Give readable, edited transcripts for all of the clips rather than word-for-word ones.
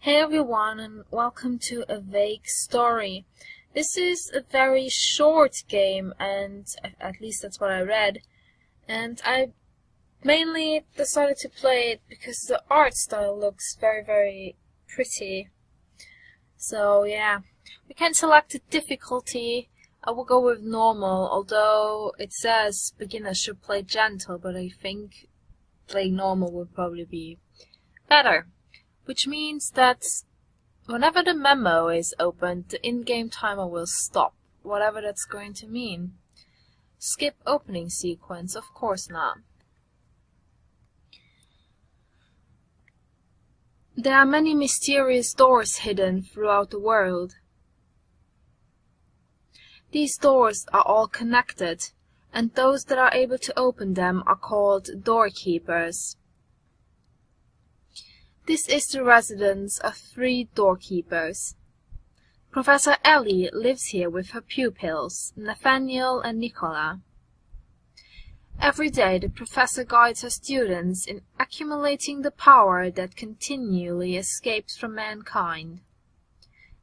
Hey everyone, and welcome to A Vague Story. This is a very short game, and at least that's what I read. And I mainly decided to play it because the art style looks very, very pretty. So yeah, we can select the difficulty. I will go with normal, although it says beginners should play gentle, but I think playing normal would probably be better. Which means that whenever the memo is opened, the in-game timer will stop, whatever that's going to mean. Skip opening sequence, of course not. There are many mysterious doors hidden throughout the world. These doors are all connected, and those that are able to open them are called doorkeepers. This is the residence of 3 doorkeepers. Professor Ellie lives here with her pupils, Nathaniel and Nicola. Every day the professor guides her students in accumulating the power that continually escapes from mankind.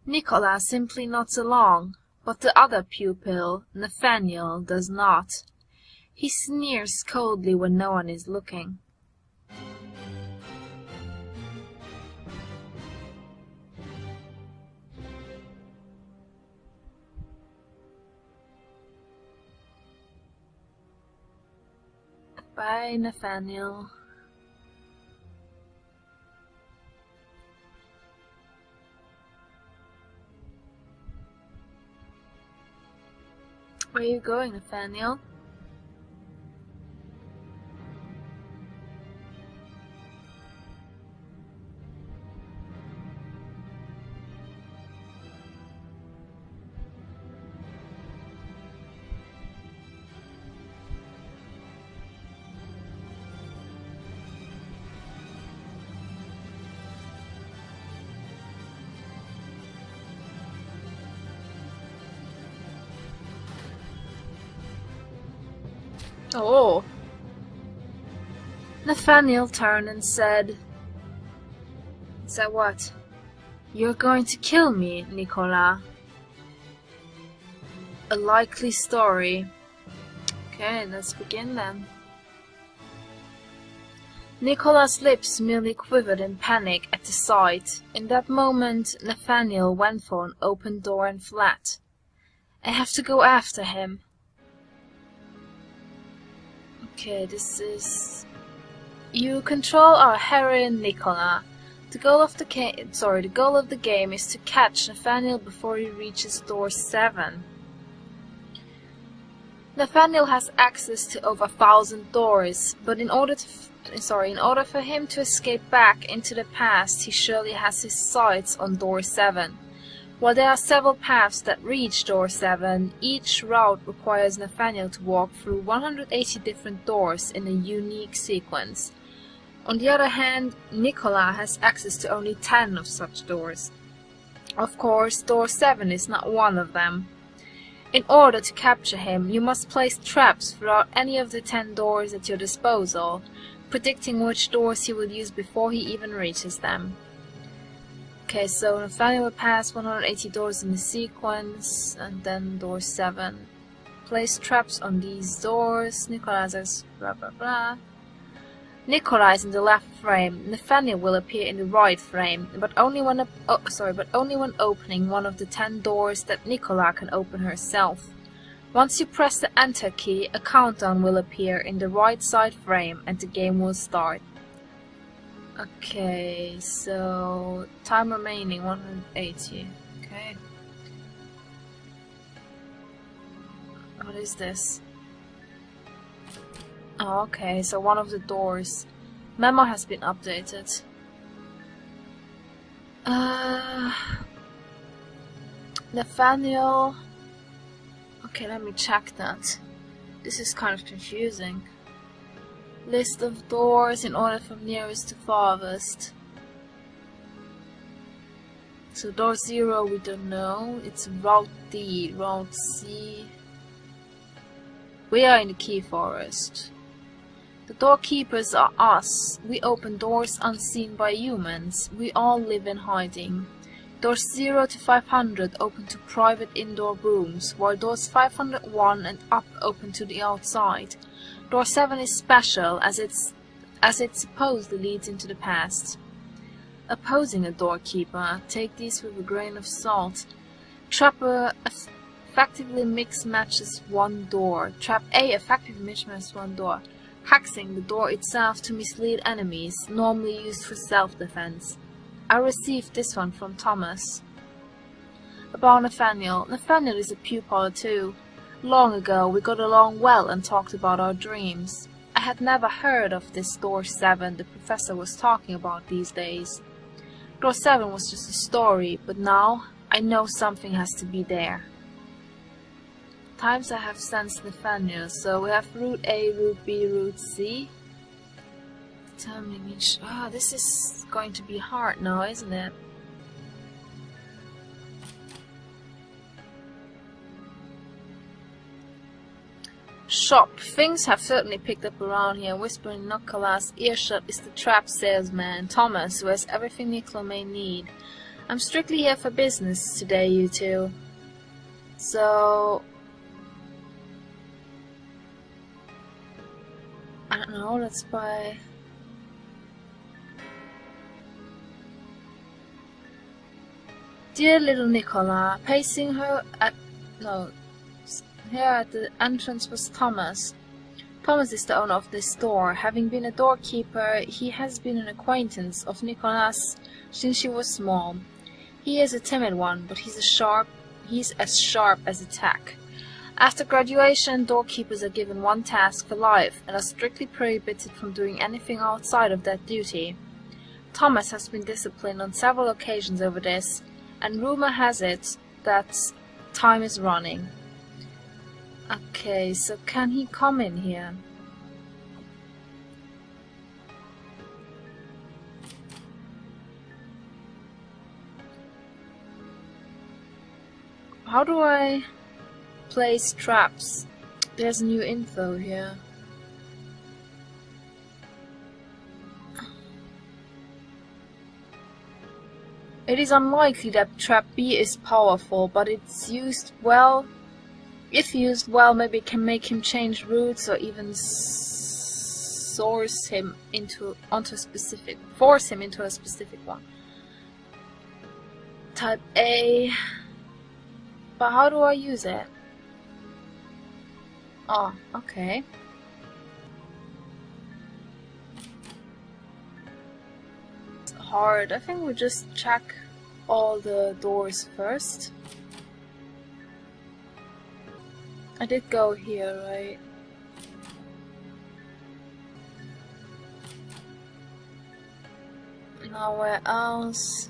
Nicola simply nods along, but the other pupil, Nathaniel, does not. He sneers coldly when no one is looking. Bye, Nathaniel. Where are you going, Nathaniel? Oh. Nathaniel turned and said, what? You're going to kill me, Nicola. A likely story. Okay, let's begin then. Nicola's lips merely quivered in panic at the sight. In that moment, Nathaniel went for an open door and fled. I have to go after him. Okay, this is... You control our heroine Nicola. The goal of the game is to catch Nathaniel before he reaches door 7. Nathaniel has access to over 1,000 doors, but in order for him to escape back into the past, he surely has his sights on door 7. While there are several paths that reach door 7, each route requires Nathaniel to walk through 180 different doors in a unique sequence. On the other hand, Nicola has access to only 10 of such doors. Of course, door 7 is not one of them. In order to capture him, you must place traps throughout any of the 10 doors at your disposal, predicting which doors he will use before he even reaches them. Okay, so Nathaniel will pass 180 doors in the sequence, and then door 7. Place traps on these doors. Nicola says blah blah blah. Nicola is in the left frame. Nathaniel will appear in the right frame, but only when opening one of the 10 doors that Nicola can open herself. Once you press the Enter key, a countdown will appear in the right side frame, and the game will start. Okay, so time remaining 180. Okay. What is this? Oh, okay, so one of the doors. Memo has been updated. Nathaniel. Okay, let me check that. This is kind of confusing. List of doors in order from nearest to farthest. So door 0 we don't know. It's route D, route C. We are in the Key Forest. The doorkeepers are us. We open doors unseen by humans. We all live in hiding. Doors 0 to 500 open to private indoor rooms, while doors 501 and up open to the outside. Door 7 is special, as it supposedly leads into the past. Opposing a doorkeeper, take these with a grain of salt. Trap A effectively matches one door. Trap A effectively matches one door. Hexing the door itself to mislead enemies, normally used for self-defense. I received this one from Thomas. About Nathaniel. Nathaniel is a pupil too. Long ago we got along well and talked about our dreams. I had never heard of this door 7 the professor was talking about these days. Door 7 was just a story, but now I know something has to be there. Times I have sensed Nathaniel, so we have route A, route B, route C. Determining each... this is going to be hard now, isn't it? Shop. Things have certainly picked up around here. Whispering Nicola's earshot is the trap salesman, Thomas, who has everything Nicola may need. I'm strictly here for business today, you two. So... I don't know, let's buy... Dear little Nicola, pacing her at... no... Here at the entrance was Thomas. Thomas is the owner of this store. Having been a doorkeeper, he has been an acquaintance of Nicola's since she was small. He is a timid one, but he's as sharp as a tack. After graduation, doorkeepers are given one task for life and are strictly prohibited from doing anything outside of that duty. Thomas has been disciplined on several occasions over this, and rumor has it that time is running. Okay, so can he come in here? How do I place traps? There's new info here. It is unlikely that trap B is powerful, but it's used well. If used well, maybe it can make him change routes or even force him into a specific one. Type A. But how do I use it? Oh, okay. It's hard. I think we just check all the doors first. I did go here, right? Now where else?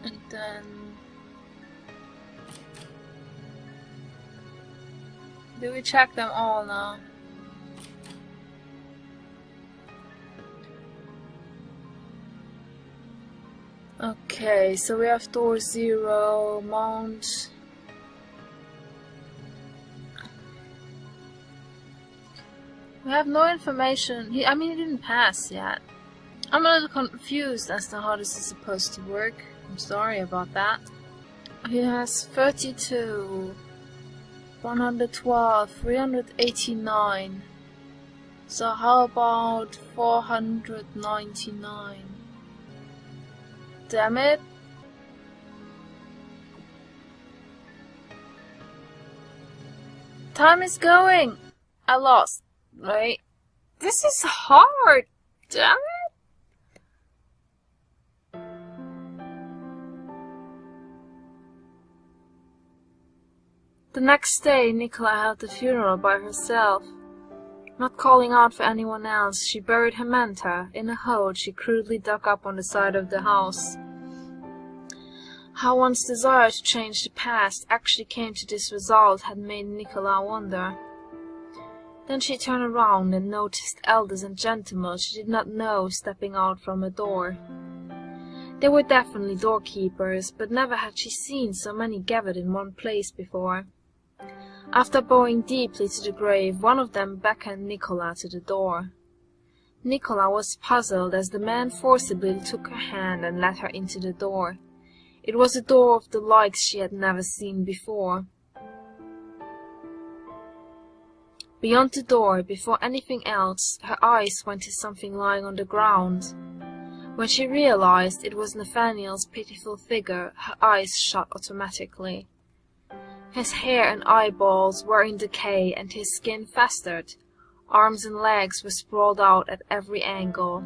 And then... do we check them all now? Okay, so we have door 0, mount. We have no information. He didn't pass yet. I'm a little confused as to how this is supposed to work. I'm sorry about that. He has 32, 112, 389. So how about 499? Damn it. Time is going. I lost, right? This is hard. Damn it. The next day, Nicola held the funeral by herself. Not calling out for anyone else, she buried her mentor in a hole she crudely dug up on the side of the house. How one's desire to change the past actually came to this result had made Nicola wonder. Then she turned around and noticed elders and gentlemen she did not know stepping out from a door. They were definitely doorkeepers, but never had she seen so many gathered in one place before. After bowing deeply to the grave, one of them beckoned Nicola to the door. Nicola was puzzled as the man forcibly took her hand and led her into the door. It was a door of the like she had never seen before. Beyond the door, before anything else, her eyes went to something lying on the ground. When she realized it was Nathaniel's pitiful figure, her eyes shut automatically. His hair and eyeballs were in decay, and his skin festered. Arms and legs were sprawled out at every angle.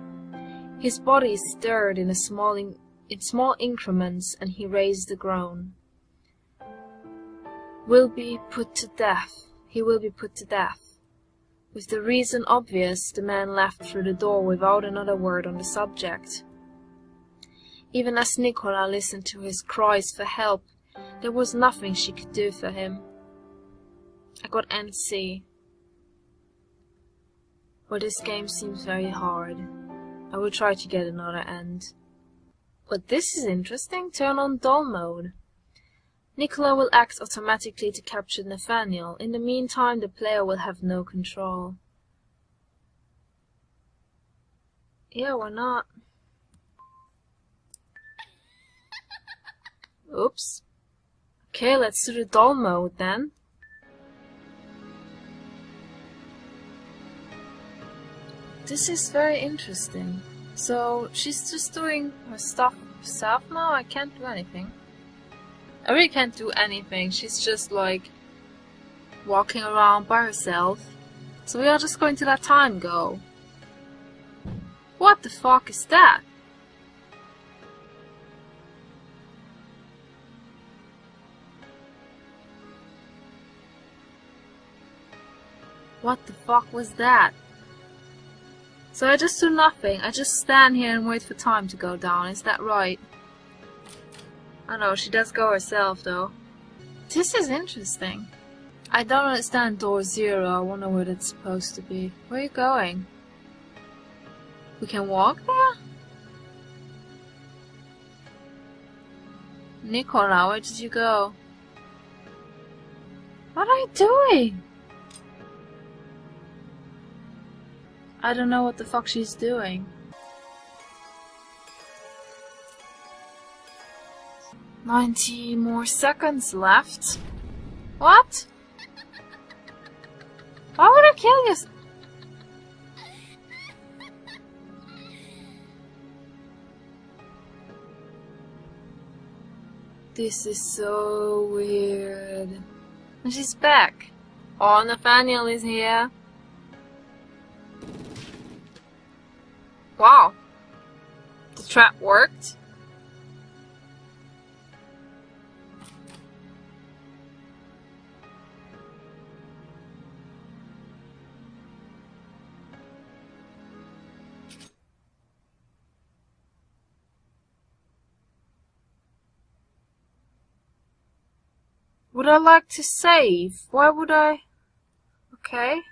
His body stirred in small increments, and he raised a groan. Will be put to death. He will be put to death. With the reason obvious, the man left through the door without another word on the subject. Even as Nicola listened to his cries for help, there was nothing she could do for him. I got NC. Well, this game seems very hard. I will try to get another end. But this is interesting. Turn on dull mode. Nicola will act automatically to capture Nathaniel. In the meantime, the player will have no control. Yeah, why not? Oops. Okay, let's do the dull mode then. This is very interesting. So, she's just doing her stuff herself now? I can't do anything. I really can't do anything. She's just like walking around by herself. So we are just going to let time go. What the fuck is that? What the fuck was that? So I just do nothing. I just stand here and wait for time to go down. Is that right? I know, she does go herself, though. This is interesting. I don't understand door 0. I wonder where that's supposed to be. Where are you going? We can walk there? Nicola, where did you go? What are you doing? I don't know what the fuck she's doing. 90 more seconds left. What? Why would I kill you? This is so weird. And she's back. Oh, Nathaniel is here. Wow. The trap worked. Would I like to save? Why would I? Okay.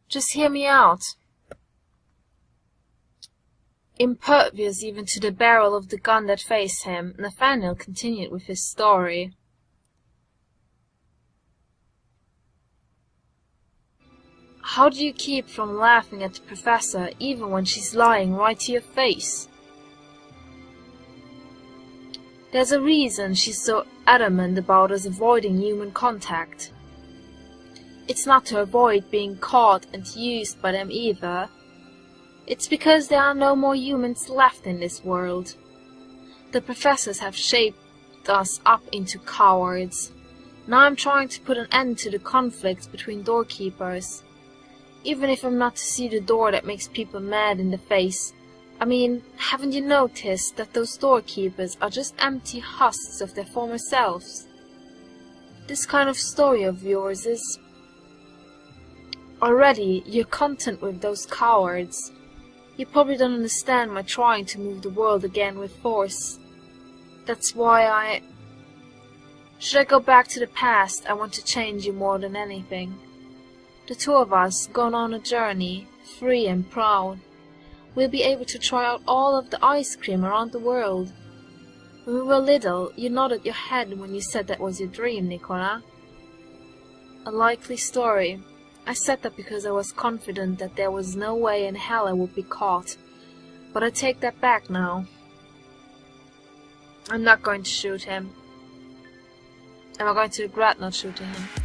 Just hear me out. Impervious even to the barrel of the gun that faced him, Nathaniel continued with his story. How do you keep from laughing at the professor even when she's lying right to your face? There's a reason she's so adamant about us avoiding human contact. It's not to avoid being caught and used by them either. It's because there are no more humans left in this world. The professors have shaped us up into cowards. Now I'm trying to put an end to the conflict between doorkeepers. Even if I'm not to see the door that makes people mad in the face. I mean, haven't you noticed that those doorkeepers are just empty husks of their former selves? This kind of story of yours is... Already, you're content with those cowards. You probably don't understand my trying to move the world again with force. That's why Should I go back to the past, I want to change you more than anything. The two of us, gone on a journey, free and proud. We'll be able to try out all of the ice cream around the world. When we were little, you nodded your head when you said that was your dream, Nicola. A likely story. I said that because I was confident that there was no way in hell I would be caught. But I take that back now. I'm not going to shoot him. Am I going to regret not shooting him?